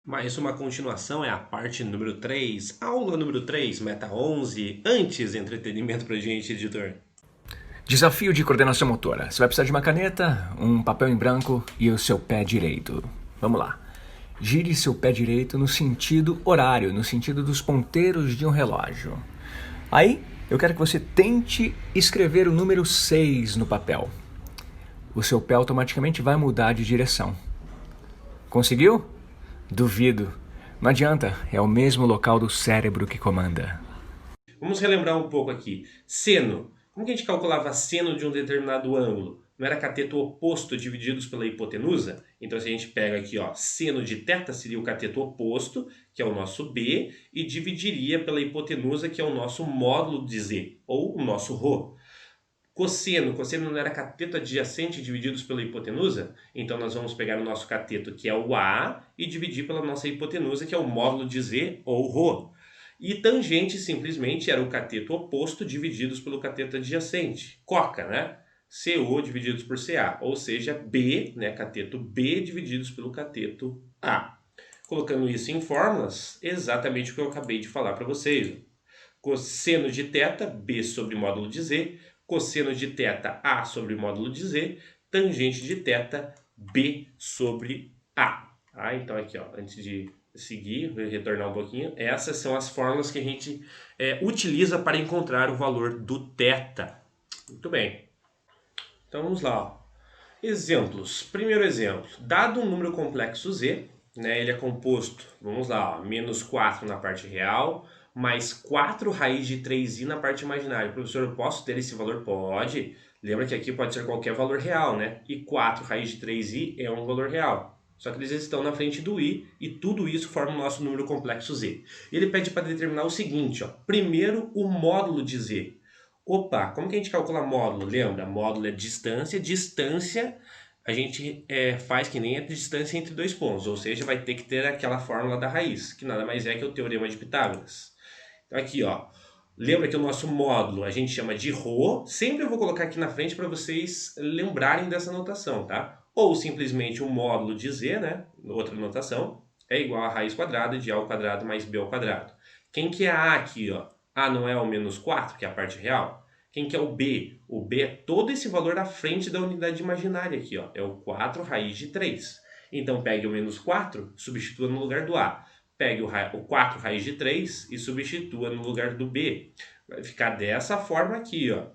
Mais uma continuação é a parte número 3, aula número 3, meta 11, antes entretenimento pra gente, editor. Desafio de coordenação motora. Você vai precisar de uma caneta, um papel em branco e o seu pé direito. Vamos lá. Gire seu pé direito no sentido horário, no sentido dos ponteiros de um relógio. Aí, eu quero que você tente escrever o número 6 no papel. O seu pé automaticamente vai mudar de direção. Conseguiu? Duvido. Não adianta, é o mesmo local do cérebro que comanda. Vamos relembrar um pouco aqui. Seno. Como que a gente calculava seno de um determinado ângulo? Não era cateto oposto divididos pela hipotenusa? Então, se a gente pega aqui, ó, seno de θ seria o cateto oposto, que é o nosso B, e dividiria pela hipotenusa, que é o nosso módulo de Z, ou o nosso ρ. Cosseno não era cateto adjacente divididos pela hipotenusa? Então nós vamos pegar o nosso cateto, que é o A, e dividir pela nossa hipotenusa, que é o módulo de Z ou ρ. E tangente simplesmente era o cateto oposto divididos pelo cateto adjacente. Coca, né? CO divididos por CA, ou seja, B, né, cateto B divididos pelo cateto A. Colocando isso em fórmulas, exatamente o que eu acabei de falar para vocês. Cosseno de θ, B sobre módulo de Z, cosseno de θ, A sobre módulo de Z, tangente de θ, B sobre A. Então aqui, ó, antes de seguir, vou retornar um pouquinho, essas são as fórmulas que a gente utiliza para encontrar o valor do θ. Muito bem. Então vamos lá. Ó. Exemplos. Primeiro exemplo. Dado um número complexo Z, né, ele é composto, vamos lá, ó, menos 4 na parte real, mais 4 raiz de 3i na parte imaginária. Professor, eu posso ter esse valor? Pode. Lembra que aqui pode ser qualquer valor real, né? E 4 raiz de 3i é um valor real. Só que eles estão na frente do i e tudo isso forma o nosso número complexo Z. Ele pede para determinar o seguinte, ó. Primeiro, o módulo de Z. Opa, como que a gente calcula módulo? Lembra? Módulo é distância. Distância a gente faz que nem a distância entre dois pontos, ou seja, vai ter que ter aquela fórmula da raiz, que nada mais é que o teorema de Pitágoras. Então aqui, ó, lembra que o nosso módulo a gente chama de ρ, sempre eu vou colocar aqui na frente para vocês lembrarem dessa notação, tá? Ou simplesmente o módulo de z, né, outra notação, é igual a raiz quadrada de a ao quadrado mais b ao quadrado. Quem que é a aqui, ó? A não é o menos 4, que é a parte real? Quem que é o b? O b é todo esse valor à frente da unidade imaginária aqui, ó. É o 4 raiz de 3. Então pegue o menos 4, substitua no lugar do a. Pegue o 4 raiz de 3 e substitua no lugar do b. Vai ficar dessa forma aqui, ó.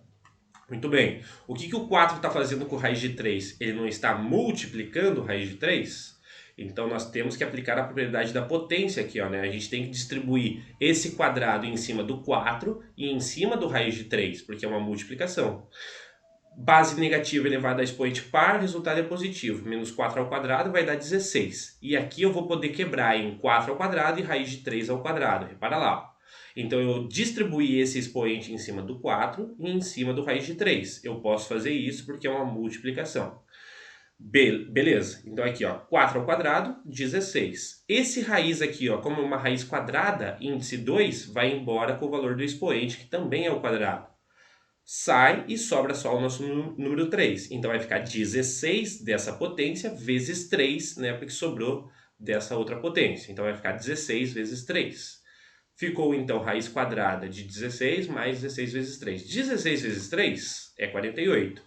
Muito bem. O que o 4 está fazendo com raiz de 3? Ele não está multiplicando raiz de 3? Então nós temos que aplicar a propriedade da potência aqui, ó, né? A gente tem que distribuir esse quadrado em cima do 4 e em cima do raiz de 3, porque é uma multiplicação. Base negativa elevada a expoente par, resultado é positivo. Menos 4 ao quadrado vai dar 16. E aqui eu vou poder quebrar em 4 ao quadrado e raiz de 3 ao quadrado. Repara lá. Então eu distribuí esse expoente em cima do 4 e em cima do raiz de 3. Eu posso fazer isso porque é uma multiplicação. Beleza. Então aqui, ó, 4 ao quadrado, 16. Esse raiz aqui, ó, como é uma raiz quadrada, índice 2, vai embora com o valor do expoente, que também é o quadrado. Sai e sobra só o nosso número 3. Então vai ficar 16 dessa potência vezes 3, né, porque sobrou dessa outra potência. Então vai ficar 16 vezes 3. Ficou então raiz quadrada de 16 mais 16 vezes 3. 16 vezes 3 é 48.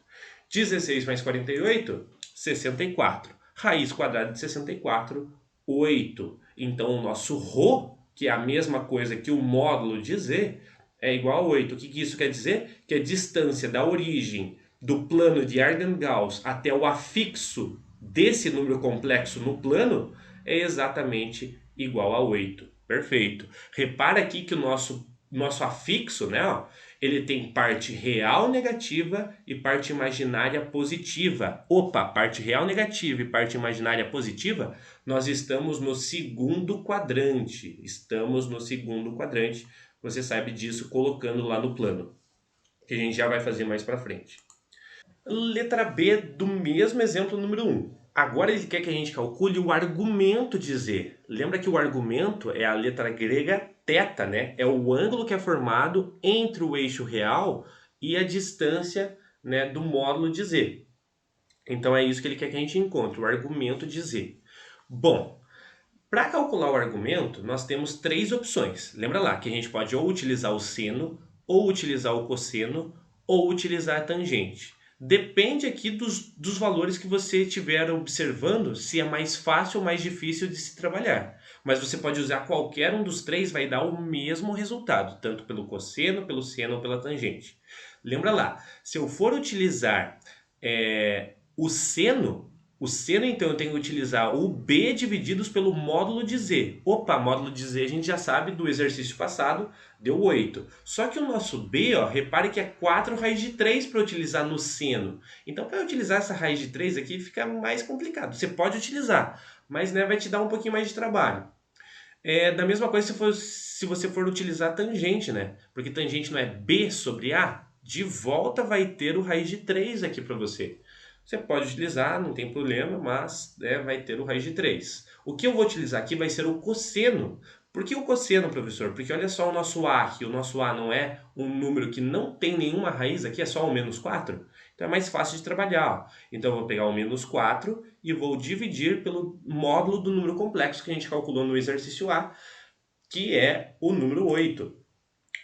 16 mais 48, 64. Raiz quadrada de 64, 8. Então o nosso ρ, que é a mesma coisa que o módulo de z, é igual a 8. O que isso quer dizer? Que a distância da origem do plano de Argand-Gauss até o afixo desse número complexo no plano é exatamente igual a 8. Perfeito. Repara aqui que o nosso afixo, né, ó, ele tem parte real negativa e parte imaginária positiva. Opa, parte real negativa e parte imaginária positiva, nós estamos no segundo quadrante. Estamos no segundo quadrante. Você sabe disso colocando lá no plano, que a gente já vai fazer mais para frente. Letra B do mesmo exemplo número 1. Agora ele quer que a gente calcule o argumento de Z. Lembra que o argumento é a letra grega θ, né? É o ângulo que é formado entre o eixo real e a distância, né, do módulo de Z. Então é isso que ele quer que a gente encontre, o argumento de Z. Bom, Para calcular o argumento, nós temos 3 opções. Lembra lá que a gente pode ou utilizar o seno, ou utilizar o cosseno, ou utilizar a tangente. Depende aqui dos valores que você estiver observando, se é mais fácil ou mais difícil de se trabalhar. Mas você pode usar qualquer um dos 3, vai dar o mesmo resultado, tanto pelo cosseno, pelo seno ou pela tangente. Lembra lá, se eu for utilizar o seno então eu tenho que utilizar o b divididos pelo módulo de z. Opa, módulo de z a gente já sabe do exercício passado, deu 8. Só que o nosso b, ó, repare que é 4 raiz de 3 para utilizar no seno. Então para utilizar essa raiz de 3 aqui fica mais complicado. Você pode utilizar, mas vai te dar um pouquinho mais de trabalho. Da mesma coisa se você for utilizar tangente, né? Porque tangente não é b sobre a, de volta vai ter o raiz de 3 aqui para você. Você pode utilizar, não tem problema, mas vai ter o raiz de 3. O que eu vou utilizar aqui vai ser o cosseno. Por que o cosseno, professor? Porque olha só o nosso a aqui. O nosso a não é um número que não tem nenhuma raiz aqui, é só o menos 4. Então é mais fácil de trabalhar. Ó. Então eu vou pegar o menos 4 e vou dividir pelo módulo do número complexo que a gente calculou no exercício A, que é o número 8.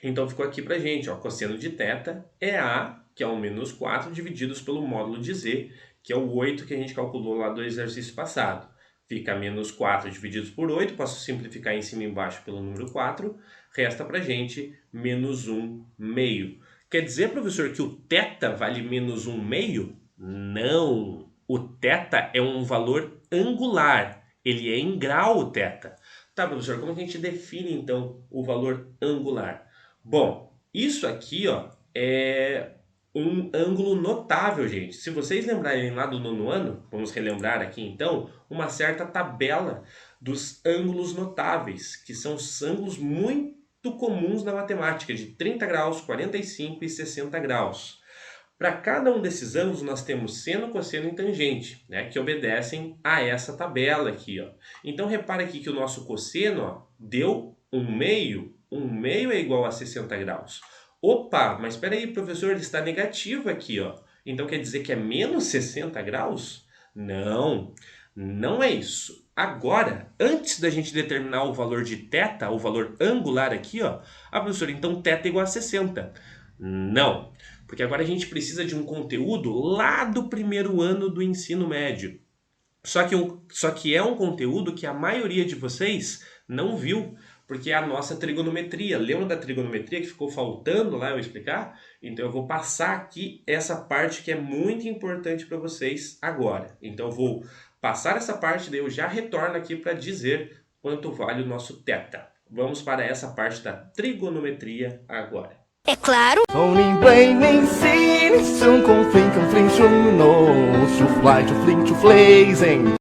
Então ficou aqui pra gente, ó, cosseno de θ é A, que é o menos 4, divididos pelo módulo de Z, que é o 8 que a gente calculou lá do exercício passado. Fica menos 4 divididos por 8, posso simplificar em cima e embaixo pelo número 4, resta pra gente menos 1 meio. Quer dizer, professor, que o θ vale menos 1 meio? Não! O θ é um valor angular, ele é em grau o θ. Tá, professor, como que a gente define então o valor angular? Bom, isso aqui ó, é um ângulo notável, gente. Se vocês lembrarem lá do 9º ano, vamos relembrar aqui então, uma certa tabela dos ângulos notáveis, que são os ângulos muito comuns na matemática, de 30 graus, 45 e 60 graus. Para cada um desses ângulos nós temos seno, cosseno e tangente, né, que obedecem a essa tabela aqui. Ó. Então repara aqui que o nosso cosseno ó, deu 1 meio. 1 meio é igual a 60 graus. Opa, mas espera aí, professor, ele está negativo aqui, ó. Então quer dizer que é menos 60 graus? Não, não é isso. Agora, antes da gente determinar o valor de θ, o valor angular aqui, ó, professor, então θ é igual a 60. Não, porque agora a gente precisa de um conteúdo lá do 1º ano do ensino médio. Só que é um conteúdo que a maioria de vocês não viu, porque é a nossa trigonometria. Lembra da trigonometria que ficou faltando lá eu explicar? Então eu vou passar aqui essa parte que é muito importante para vocês agora. Então eu vou passar essa parte, daí eu já retorno aqui para dizer quanto vale o nosso θ. Vamos para essa parte da trigonometria agora. É claro!